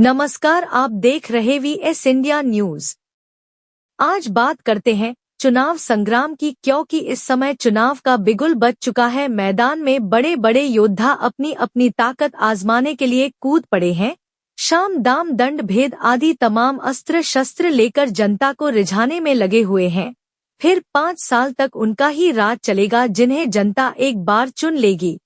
नमस्कार, आप देख रहे वीएस इंडिया न्यूज। आज बात करते हैं चुनाव संग्राम की, क्योंकि इस समय चुनाव का बिगुल बज चुका है। मैदान में बड़े बड़े योद्धा अपनी अपनी ताकत आजमाने के लिए कूद पड़े हैं। शाम दाम दंड भेद आदि तमाम अस्त्र शस्त्र लेकर जनता को रिझाने में लगे हुए हैं। फिर 5 साल तक उनका ही राज चलेगा, जिन्हें जनता एक बार चुन लेगी।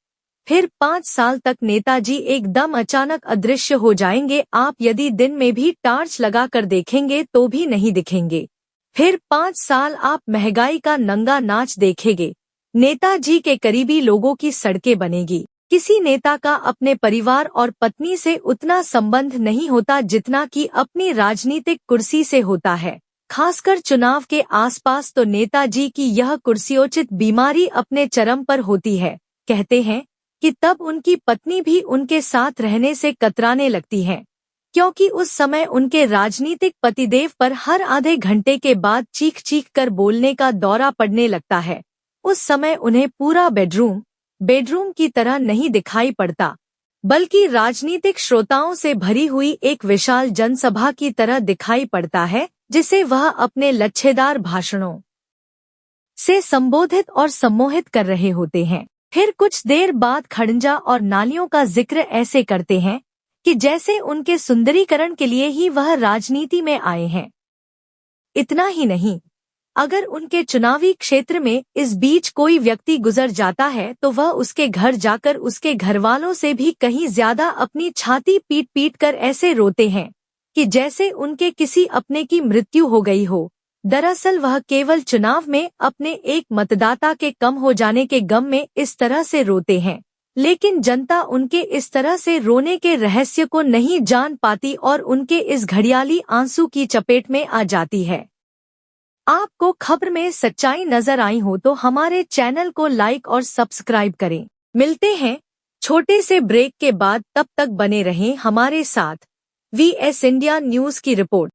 फिर 5 साल तक नेताजी एकदम अचानक अदृश्य हो जाएंगे। आप यदि दिन में भी टार्च लगाकर देखेंगे तो भी नहीं दिखेंगे। फिर 5 साल आप महंगाई का नंगा नाच देखेंगे। नेताजी के करीबी लोगों की सड़कें बनेगी। किसी नेता का अपने परिवार और पत्नी से उतना संबंध नहीं होता जितना कि अपनी राजनीतिक कुर्सी से होता है। खासकर चुनाव के आसपास तो नेताजी की यह कुर्सियोचित बीमारी अपने चरम पर होती है। कहते हैं कि तब उनकी पत्नी भी उनके साथ रहने से कतराने लगती हैं, क्योंकि उस समय उनके राजनीतिक पतिदेव पर हर आधे घंटे के बाद चीख चीख कर बोलने का दौरा पड़ने लगता है। उस समय उन्हें पूरा बेडरूम की तरह नहीं दिखाई पड़ता, बल्कि राजनीतिक श्रोताओं से भरी हुई एक विशाल जनसभा की तरह दिखाई पड़ता है, जिसे वह अपने लच्छेदार भाषणों से संबोधित और सम्मोहित कर रहे होते हैं। फिर कुछ देर बाद खड़ंजा और नालियों का जिक्र ऐसे करते हैं कि जैसे उनके सुंदरीकरण के लिए ही वह राजनीति में आए हैं। इतना ही नहीं, अगर उनके चुनावी क्षेत्र में इस बीच कोई व्यक्ति गुजर जाता है तो वह उसके घर जाकर उसके घरवालों से भी कहीं ज्यादा अपनी छाती पीट पीट कर ऐसे रोते हैं कि जैसे उनके किसी अपने की मृत्यु हो गई हो। दरअसल वह केवल चुनाव में अपने एक मतदाता के कम हो जाने के गम में इस तरह से रोते हैं, लेकिन जनता उनके इस तरह से रोने के रहस्य को नहीं जान पाती और उनके इस घड़ियाली आंसू की चपेट में आ जाती है। आपको खबर में सच्चाई नजर आई हो तो हमारे चैनल को लाइक और सब्सक्राइब करें। मिलते हैं छोटे से ब्रेक के बाद, तब तक बने रहें हमारे साथ। वीएस इंडिया न्यूज की रिपोर्ट।